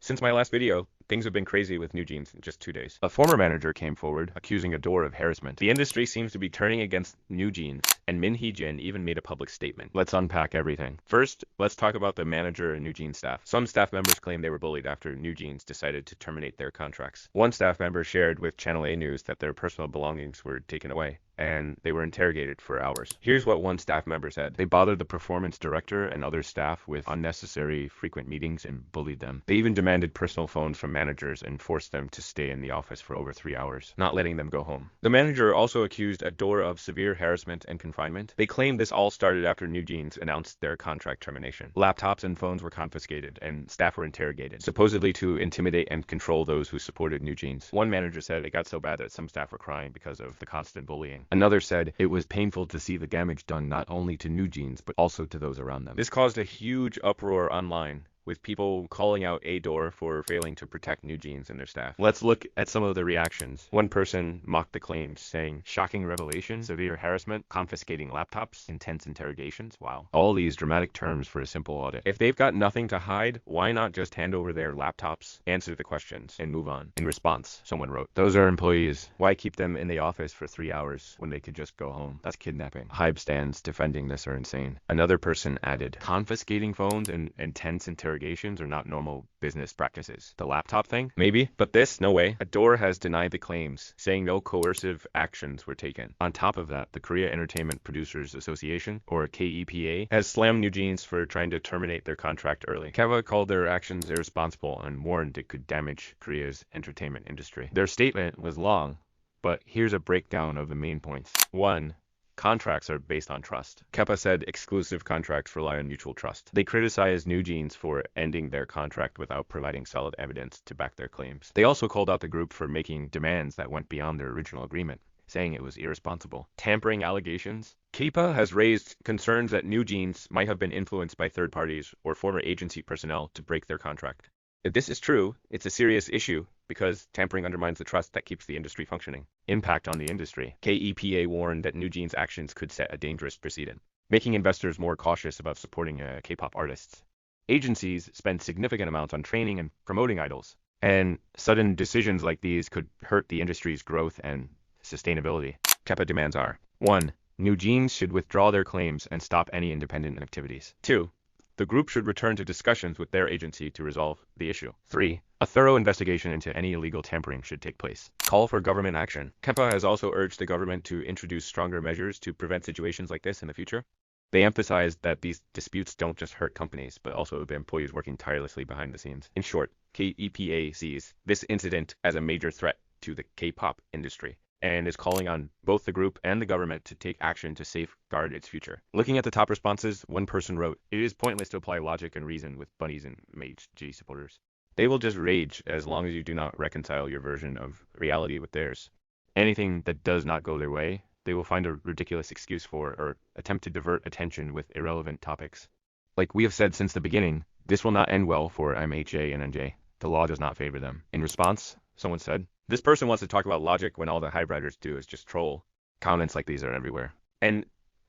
Since my last video, things have been crazy with Newjeans in just 2 days. A former manager came forward, accusing ADOR of harassment. The industry seems to be turning against Newjeans, and Hee-jin even made a public statement. Let's unpack everything. First, let's talk about the manager and Newjeans staff. Some staff members claim they were bullied after Newjeans decided to terminate their contracts. One staff member shared with Channel A News that their personal belongings were taken away, and they were interrogated for hours. Here's what one staff member said. They bothered the performance director and other staff with unnecessary frequent meetings and bullied them. They even demanded personal phones from managers and forced them to stay in the office for over 3 hours, not letting them go home. The manager also accused ADOR of severe harassment and confinement. They claimed this all started after Newjeans announced their contract termination. Laptops and phones were confiscated, and staff were interrogated, supposedly to intimidate and control those who supported Newjeans. One manager said it got so bad that some staff were crying because of the constant bullying. Another said it was painful to see the damage done not only to Newjeans but also to those around them. This caused a huge uproar online, with people calling out ADOR for failing to protect Newjeans and their staff. Let's look at some of the reactions. One person mocked the claims, saying, "Shocking revelation, severe harassment, confiscating laptops, intense interrogations." Wow. All these dramatic terms for a simple audit. If they've got nothing to hide, why not just hand over their laptops, answer the questions, and move on? In response, someone wrote, "Those are employees. Why keep them in the office for 3 hours when they could just go home? That's kidnapping." Hybe stands defending this are insane. Another person added, "Confiscating phones and intense interrogations are not normal business practices. The laptop thing? Maybe, but this, no way." ADOR has denied the claims, saying no coercive actions were taken. On top of that, the Korea Entertainment Producers Association, or KEPA, has slammed Newjeans for trying to terminate their contract early. KEPA called their actions irresponsible and warned it could damage Korea's entertainment industry. Their statement was long, but here's a breakdown of the main points. 1. Contracts are based on trust. KEPA said exclusive contracts rely on mutual trust. They criticized Newjeans for ending their contract without providing solid evidence to back their claims. They also called out the group for making demands that went beyond their original agreement, saying it was irresponsible. Tampering allegations. KEPA has raised concerns that Newjeans might have been influenced by third parties or former agency personnel to break their contract. If this is true, it's a serious issue because tampering undermines the trust that keeps the industry functioning. Impact on the industry. KEPA warned that Newjeans' actions could set a dangerous precedent, making investors more cautious about supporting K-pop artists. Agencies spend significant amounts on training and promoting idols, and sudden decisions like these could hurt the industry's growth and sustainability. KEPA demands are: 1. Newjeans should withdraw their claims and stop any independent activities. 2. The group should return to discussions with their agency to resolve the issue. 3. A thorough investigation into any illegal tampering should take place. Call for government action. KEPA has also urged the government to introduce stronger measures to prevent situations like this in the future. They emphasized that these disputes don't just hurt companies, but also the employees working tirelessly behind the scenes. In short, KEPA sees this incident as a major threat to the K-pop industry, and is calling on both the group and the government to take action to safeguard its future. Looking at the top responses, one person wrote, "It is pointless to apply logic and reason with Bunnies and Minji supporters. They will just rage as long as you do not reconcile your version of reality with theirs. Anything that does not go their way, they will find a ridiculous excuse for or attempt to divert attention with irrelevant topics. Like we have said since the beginning, this will not end well for MHA and NJ. The law does not favor them." In response, someone said, "This person wants to talk about logic when all the Hybe writers do is just troll." Comments like these are everywhere. And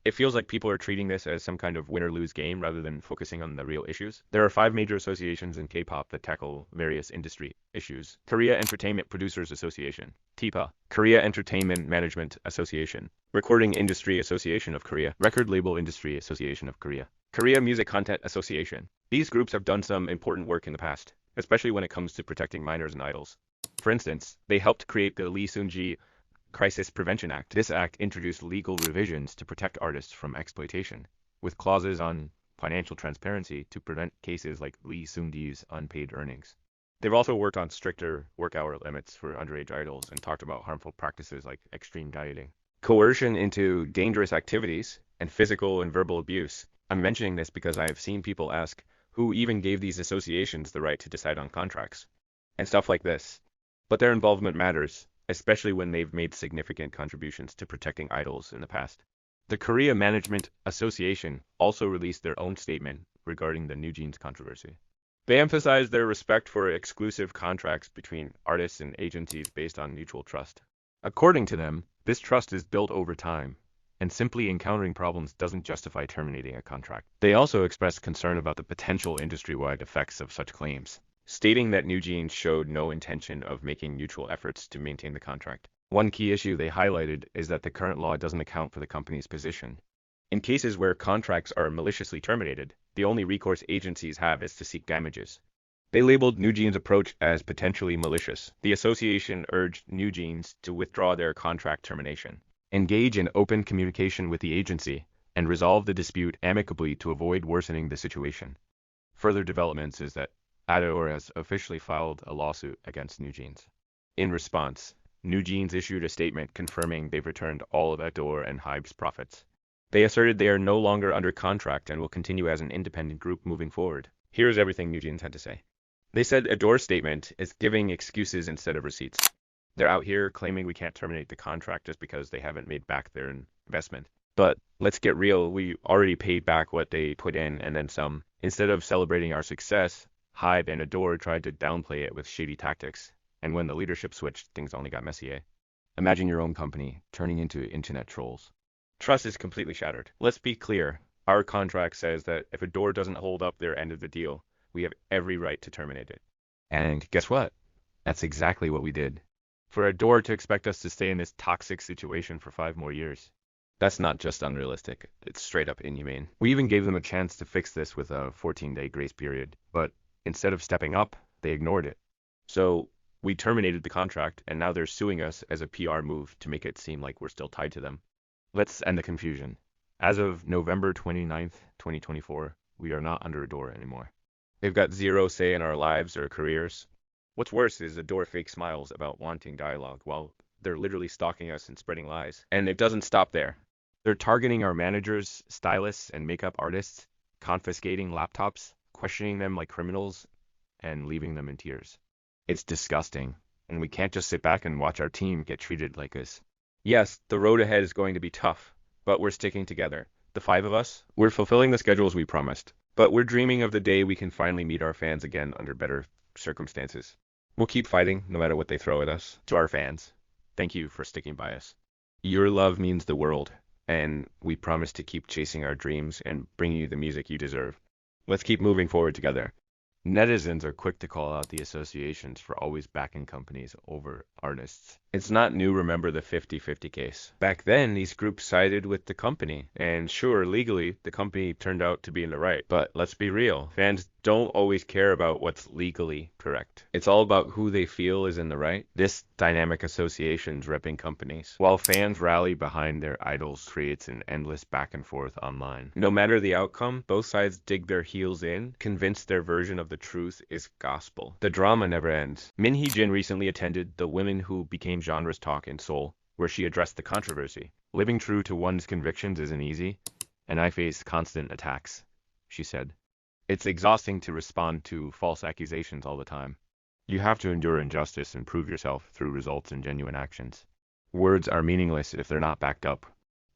it feels like people are treating this as some kind of win-or-lose game rather than focusing on the real issues. There are 5 major associations in K-pop that tackle various industry issues. Korea Entertainment Producers Association, KEPA, Korea Entertainment Management Association, Recording Industry Association of Korea, Record Label Industry Association of Korea, Korea Music Content Association. These groups have done some important work in the past, especially when it comes to protecting minors and idols. For instance, they helped create the Lee Seung-gi Crisis Prevention Act. This act introduced legal revisions to protect artists from exploitation, with clauses on financial transparency to prevent cases like Lee Seung-gi's unpaid earnings. They've also worked on stricter work hour limits for underage idols and talked about harmful practices like extreme dieting. Coercion into dangerous activities and physical and verbal abuse. I'm mentioning this because I have seen people ask who even gave these associations the right to decide on contracts and stuff like this. But their involvement matters, especially when they've made significant contributions to protecting idols in the past. The Korea Management Association also released their own statement regarding the Newjeans controversy. They emphasized their respect for exclusive contracts between artists and agencies based on mutual trust. According to them, this trust is built over time, and simply encountering problems doesn't justify terminating a contract. They also expressed concern about the potential industry-wide effects of such claims. stating that Newjeans showed no intention of making mutual efforts to maintain the contract. One key issue they highlighted is that the current law doesn't account for the company's position. In cases where contracts are maliciously terminated, the only recourse agencies have is to seek damages. They labeled Newjeans' approach as potentially malicious. The association urged Newjeans to withdraw their contract termination, engage in open communication with the agency, and resolve the dispute amicably to avoid worsening the situation. Further developments is that ADOR has officially filed a lawsuit against Newjeans. In response, Newjeans issued a statement confirming they've returned all of ADOR and Hybe's profits. They asserted they are no longer under contract and will continue as an independent group moving forward. Here's everything Newjeans had to say. They said ADOR's statement is giving excuses instead of receipts. They're out here claiming we can't terminate the contract just because they haven't made back their investment. But let's get real, we already paid back what they put in and then some. Instead of celebrating our success, Hybe and ADOR tried to downplay it with shady tactics. And when the leadership switched, things only got messy, eh? Imagine your own company turning into internet trolls. Trust is completely shattered. Let's be clear, our contract says that if ADOR doesn't hold up their end of the deal, we have every right to terminate it. And guess what? That's exactly what we did. For ADOR to expect us to stay in this toxic situation for 5 more years, that's not just unrealistic, it's straight up inhumane. We even gave them a chance to fix this with a 14-day grace period, but instead of stepping up, they ignored it. So we terminated the contract, and now they're suing us as a PR move to make it seem like we're still tied to them. Let's end the confusion. As of November 29th, 2024, we are not under ADOR anymore. They've got zero say in our lives or careers. What's worse is ADOR fake smiles about wanting dialogue while they're literally stalking us and spreading lies. And it doesn't stop there. They're targeting our managers, stylists, and makeup artists, confiscating laptops, questioning them like criminals, and leaving them in tears. It's disgusting, and we can't just sit back and watch our team get treated like this. Yes, the road ahead is going to be tough, but we're sticking together. The 5 of us, we're fulfilling the schedules we promised. But we're dreaming of the day we can finally meet our fans again under better circumstances. We'll keep fighting no matter what they throw at us. To our fans, thank you for sticking by us. Your love means the world, and we promise to keep chasing our dreams and bring you the music you deserve. Let's keep moving forward together. Netizens are quick to call out the associations for always backing companies over artists. It's not new, remember the 50-50 case. Back then, these groups sided with the company, and sure, legally, the company turned out to be in the right. But let's be real, fans don't always care about what's legally correct. It's all about who they feel is in the right. This dynamic association's repping companies, while fans rally behind their idols, creates an endless back and forth online. No matter the outcome, both sides dig their heels in, convinced their version of the truth is gospel. The drama never ends. Hee-jin recently attended the Women Who Became Genres talk in Seoul, where she addressed the controversy. Living true to one's convictions isn't easy, and I face constant attacks, she said. It's exhausting to respond to false accusations all the time. You have to endure injustice and prove yourself through results and genuine actions. Words are meaningless if they're not backed up.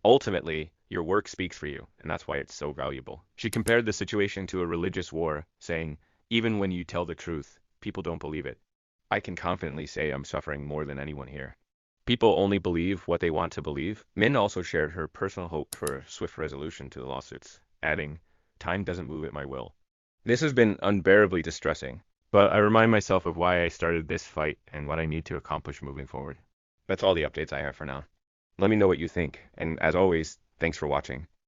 Ultimately, your work speaks for you, and that's why it's so valuable. She compared the situation to a religious war, saying, even when you tell the truth, people don't believe it. I can confidently say I'm suffering more than anyone here. People only believe what they want to believe. Min also shared her personal hope for a swift resolution to the lawsuits, adding, time doesn't move at my will. This has been unbearably distressing, but I remind myself of why I started this fight and what I need to accomplish moving forward. That's all the updates I have for now. Let me know what you think, and as always, thanks for watching.